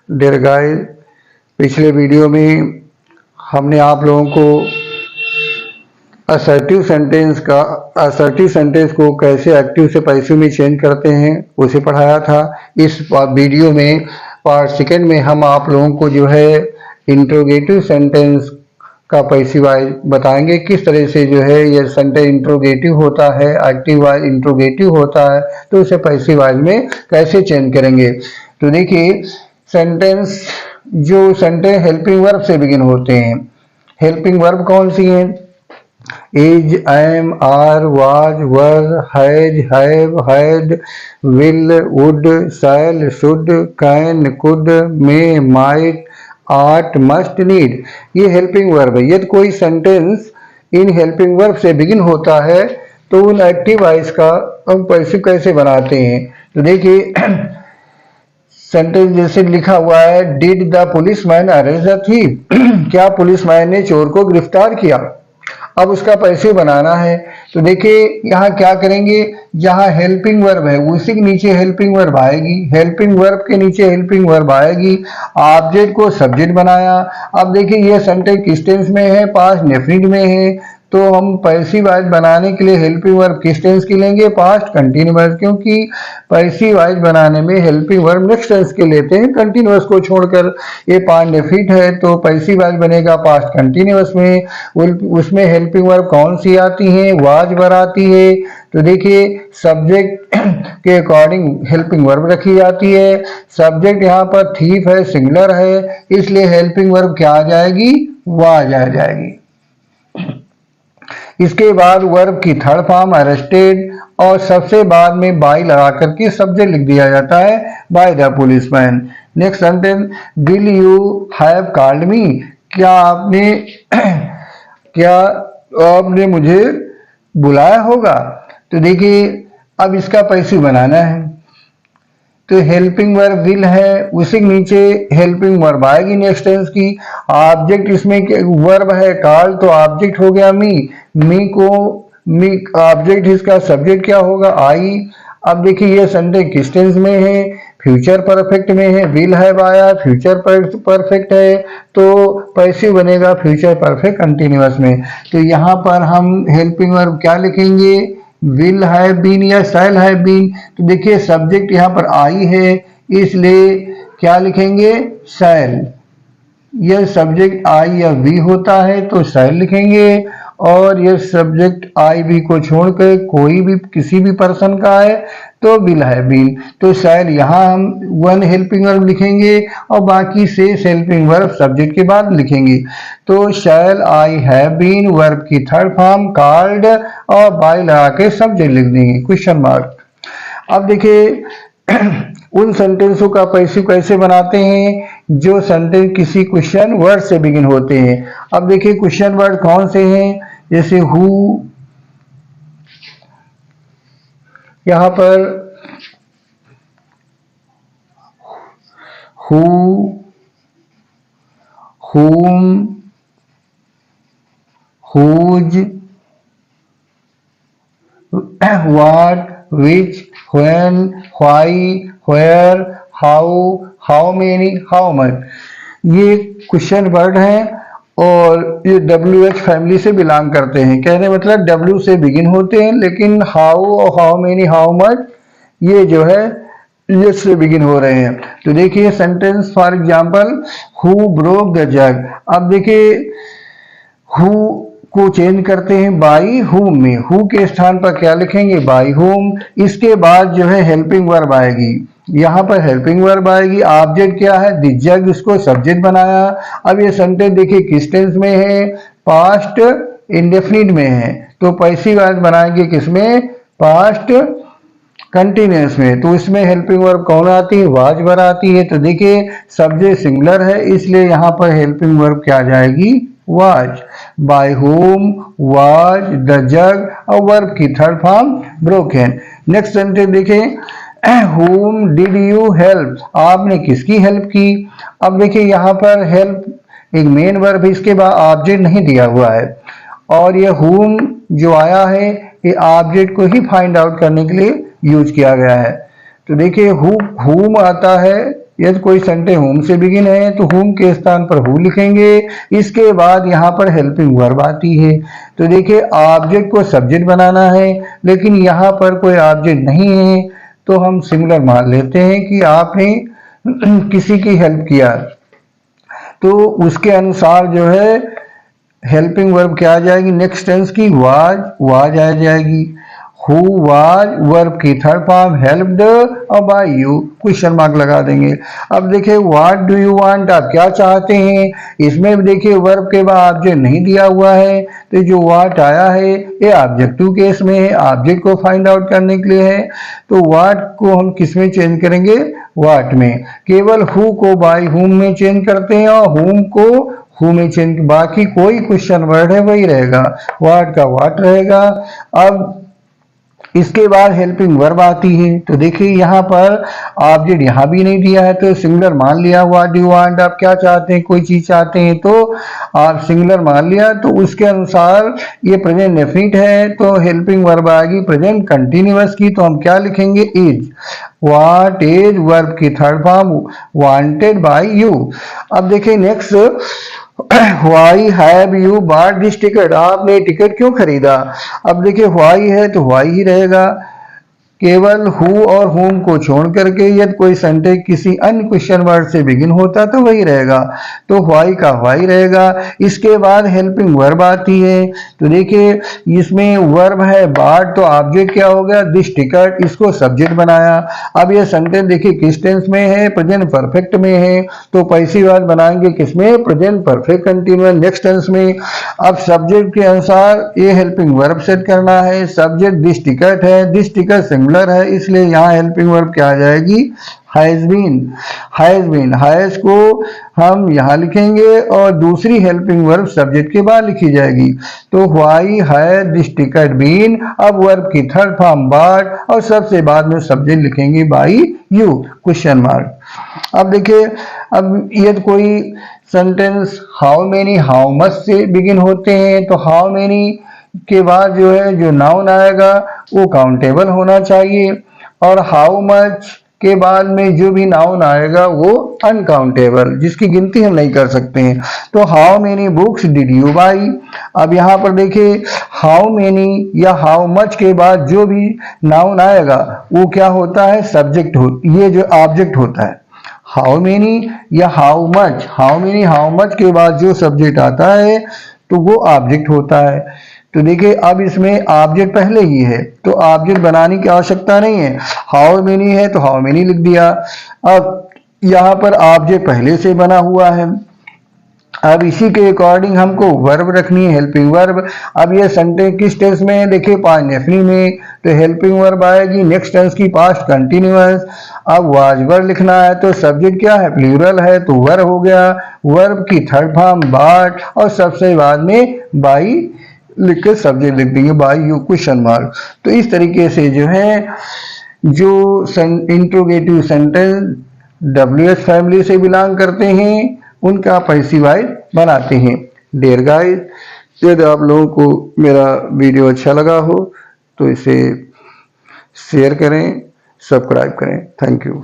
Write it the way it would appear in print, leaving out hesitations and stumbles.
Dear guys, पिछले video में हमने आप लोगों को असर्टिव सेंटेंस को कैसे एक्टिव से पैसिव में चेंज करते हैं उसे पढ़ाया था। इस वीडियो में पार्ट सेकेंड में हम आप लोगों को जो है इंट्रोगेटिव सेंटेंस का पैसिव वाइज बताएंगे, किस तरह से जो है ये सेंटेंस इंट्रोगेटिव होता है, एक्टिव वाइज इंट्रोगेटिव होता है, तो उसे पैसिव वाइज में कैसे चेंज करेंगे। तो देखिए, सेंटेंस हेल्पिंग वर्ब से बिगिन होते हैं। हेल्पिंग वर्ब कौन सी है? Is, am, are, was, were, has, have, had, will, would, shall, should, can, could, may, might, art, must, need, ये हेल्पिंग वर्ब है। यदि कोई सेंटेंस इन हेल्पिंग वर्ब से बिगिन होता है तो उन एक्टिव वाइज का हम पैसिव कैसे बनाते हैं। तो देखिए, सेंटेंस जैसे लिखा हुआ है, did the policeman arrest the thief, क्या पुलिसमैन ने चोर को गिरफ्तार किया। अब उसका पैसिव बनाना है। तो देखिए यहाँ क्या करेंगे, जहाँ हेल्पिंग वर्ब है उसी के नीचे हेल्पिंग वर्ब आएगी, हेल्पिंग वर्ब के नीचे हेल्पिंग वर्ब आएगी। ऑब्जेक्ट को सब्जेक्ट बनाया। अब देखिए ये सेंटेंस किस टेंस में है? पास्ट डेफिनिट में है। तो हम पैसिव वाइज बनाने के लिए हेल्पिंग वर्ब किस टेंस की लेंगे? पास्ट कंटिन्यूअस, क्योंकि पैसिव वाइज बनाने में हेल्पिंग वर्ब नेक्स्ट टेंस के लेते हैं कंटिन्यूअस को छोड़कर। ये पास्ट डेफिनिट है तो पैसिव वाइज बनेगा पास्ट कंटिन्यूअस में। उसमें हेल्पिंग वर्ब कौन सी आती है? वाज वर्ब आती है। तो देखिए सब्जेक्ट के अकॉर्डिंग हेल्पिंग वर्ब रखी जाती है। सब्जेक्ट यहाँ पर थीफ है, सिंगुलर है, इसलिए हेल्पिंग वर्ब क्या आ जाएगी? वाज आ जाएगी। इसके बाद वर्ब की थर्ड फॉर्म अरेस्टेड, और सबसे बाद में बाय लगा करके सब्जेक्ट लिख दिया जाता है, by the policeman. Next sentence, will you have called me, क्या आपने मुझे बुलाया होगा। तो देखिए अब इसका पैसिव बनाना है। तो हेल्पिंग वर्ब विल है, उसी के नीचे हेल्पिंग वर्ब आएगी नेक्स्ट टेंस की। ऑब्जेक्ट इसमें वर्ब है कॉल, तो ऑब्जेक्ट हो गया मी ऑब्जेक्ट, इसका सब्जेक्ट क्या होगा? आई। अब देखिए ये सेंटेंस किस टेंस में है? फ्यूचर परफेक्ट में है। विल हैव आया, फ्यूचर परफेक्ट है, तो पैसिव बनेगा फ्यूचर परफेक्ट कंटिन्यूअस में। तो यहाँ पर हम हेल्पिंग वर्ब क्या लिखेंगे? विल हैव बीन या शैल हैव बीन। तो देखिए सब्जेक्ट यहाँ पर आई है, इसलिए क्या लिखेंगे? शैल। यह सब्जेक्ट आई या वी होता है तो शैल लिखेंगे, और यह सब्जेक्ट आई वी को छोड़कर कोई भी किसी भी पर्सन का है तो विल हैव बीन। तो शैल यहाँ हम वन हेल्पिंग वर्ब लिखेंगे और बाकी शेष हेल्पिंग वर्ब सब्जेक्ट के बाद लिखेंगे। तो शैल आई हैव बीन वर्ब की थर्ड फॉर्म कॉल्ड, और बाय लगा के सब्जेक्ट लिख देंगे क्वेश्चन मार्क। अब देखिए उन सेंटेंसों का पैसिव कैसे बनाते हैं जो सेंटेंस किसी क्वेश्चन वर्ड से बिगिन होते हैं। अब देखिए क्वेश्चन वर्ड कौन से हैं? जैसे हु, यहां पर who, whom, whose, what, which, when, why, where, how, how many, how much, ये क्वेश्चन वर्ड हैं और ये WH फैमिली से बिलोंग करते हैं। कहने मतलब W से बिगिन होते हैं, लेकिन हाउ और हाउ मेनी, हाउ मच ये जो है यस से बिगिन हो रहे हैं। तो देखिए sentence for example, who broke the जग। अब देखिए हु को चेंज करते हैं बाई हुम में, हु के स्थान पर क्या लिखेंगे? बाई हुम। इसके बाद जो है हेल्पिंग वर्ब आएगी, यहाँ पर हेल्पिंग वर्ब आएगी। ऑब्जेक्ट क्या है? द जग, इसको सब्जेक्ट बनाया। अब ये सेंटेंस देखिए किस टेंस में है? पास्ट इंडेफिनिट में है, तो पैसिव वाइज बनाएंगे किसमें? पास्ट कंटिन्यूअस में। तो इसमें हेल्पिंग वर्ब कौन आती है? वाज वर्ब आती है। तो देखिए सब्जेक्ट सिंगुलर है, इसलिए यहाँ पर हेल्पिंग वर्ब क्या आ जाएगी? Was. By whom, was, the jug, और वर्ब की third form broken. Next sentence देखें, whom did you help, आपने किसकी हेल्प की। अब देखिए यहाँ पर हेल्प एक मेन वर्ब है, इसके बाद ऑब्जेक्ट नहीं दिया हुआ है, और ये whom जो आया है ये ऑब्जेक्ट को ही फाइंड आउट करने के लिए यूज किया गया है। तो देखिए whom आता है यदि कोई सेंटेंस होम से बिगिन है तो होम के स्थान पर हु लिखेंगे। इसके बाद यहाँ पर हेल्पिंग वर्ब आती है। तो देखिए ऑब्जेक्ट को सब्जेक्ट बनाना है, लेकिन यहाँ पर कोई ऑब्जेक्ट नहीं है, तो हम सिंगुलर मान लेते हैं कि आपने किसी की हेल्प किया, तो उसके अनुसार जो है हेल्पिंग वर्ब क्या आ जाएगी, नेक्स्ट टेंस की वाज आ जाएगी। हु वाज वर्ब की थर्ड फॉर्म, हेल्प्ड और बाय यू, क्वेश्चन मार्क लगा देंगे। अब देखिए व्हाट डू यू वांट, आप क्या चाहते हैं। इसमें भी देखिए वर्ब के बाद ऑब्जेक्ट नहीं दिया हुआ है, तो जो व्हाट आया है ये ऑब्जेक्टिव केस में है, ऑब्जेक्ट को फाइंड आउट करने के लिए है। तो व्हाट को हम किस में चेंज करेंगे, व्हाट में। केवल हु को बाय हुम में चेंज करते हैं और हुम को हु में चेंज, बाकी कोई क्वेश्चन वर्ड है वही रहेगा, व्हाट का व्हाट रहेगा। अब इसके बाद हेल्पिंग वर्ब आती है। तो देखिए यहाँ पर ऑब्जेक्ट यहाँ भी नहीं दिया है, तो सिंगुलर मान लिया। व्हाट डू यू वांट, आप क्या चाहते हैं, कोई चीज चाहते हैं, तो आप सिंगुलर मान लिया। तो उसके अनुसार ये प्रेजेंट डेफिनिट है, तो हेल्पिंग वर्ब आएगी प्रेजेंट कंटिन्यूअस की, तो हम क्या लिखेंगे, इज। व्हाट इज वर्ब की third form, wanted bye you. अब देखिए next, why have you bought this ticket, आपने टिकट क्यों खरीदा। अब देखिए वाई है तो वाई ही रहेगा, केवल हु और होम को छोड़ करके यदि कोई सेंटेंस किसी अन्य क्वेश्चन वर्ड से बिगिन होता तो वही रहेगा, तो व्हाई का व्हाई रहेगा। इसके बाद हेल्पिंग वर्ब आती है। तो देखिए इसमें वर्ब है बॉट, तो ऑब्जेक्ट क्या हो गया, दिस टिकट, इसको सब्जेक्ट बनाया। अब ये सेंटेंस देखिए किस टेंस में है, प्रेजेंट परफेक्ट में है, तो पैसिव वॉइस बनाएंगे किसमें, present perfect continuous next tense में। अब सब्जेक्ट के अनुसार ये हेल्पिंग वर्ब सेट करना है। सब्जेक्ट दिस टिकट है, दिस टिकट सिंगुलर है, इसलिए यहाँ हेल्पिंग वर्ब क्या आ जाएगी, has been. Has been, has को हम यहाँ लिखेंगे और दूसरी हेल्पिंग वर्ब सब्जेक्ट के बाद लिखी जाएगी। तो why has this ticket been, अब वर्ब की थर्ड फॉर्म बॉट और सबसे बाद में सब्जेक्ट लिखेंगे बाई यू, क्वेश्चन मार्क। अब देखिए, अब यदि कोई sentence how many how much से बिगिन होते हैं, तो हाउ मेनी के बाद जो है जो नाउन आएगा वो काउंटेबल होना चाहिए, और हाउ मच के बाद में जो भी नाउन आएगा वो अनकाउंटेबल, जिसकी गिनती हम नहीं कर सकते हैं। तो how many books did you by. अब यहाँ पर देखिए हाउ मेनी या हाउ मच के बाद जो भी नाउन आएगा वो क्या होता है, सब्जेक्ट हो, ये जो ऑब्जेक्ट होता है। हाउ मेनी या how much, how many how much के बाद जो सब्जेक्ट आता है तो वो ऑब्जेक्ट होता है। तो देखिए अब इसमें ऑब्जेक्ट पहले ही है, तो ऑब्जेक्ट बनाने की आवश्यकता नहीं है। हाउ मेनी है तो हाउ मेनी लिख दिया। अब यहाँ पर ऑब्जेक्ट पहले से बना हुआ है, अब इसी के अकॉर्डिंग हमको वर्ब रखनी है, हेल्पिंग वर्ब। अब ये सेंटेंस किस टेंस में है, देखिए पास्ट डेफिनिट में, तो हेल्पिंग वर्ब आएगी नेक्स्ट टेंस की पास्ट कंटिन्यूअस। अब वाज वर्ब लिखना है, तो सब्जेक्ट क्या है, प्लूरल है, तो वर्ब हो गया। वर्ब की थर्ड फॉर्म बॉट और सबसे बाद में बाई लिख के सब्जेक्ट लिख देंगे बाई यू, क्वेश्चन मार्क। तो इस तरीके से जो है जो इंट्रोगेटिव सेंटेंस WH फैमिली से बिलोंग करते हैं उनका पैसिव वॉइस बनाते हैं। डियर गाइस, यदि आप लोगों को मेरा वीडियो अच्छा लगा हो तो इसे शेयर करें, सब्सक्राइब करें। Thank you.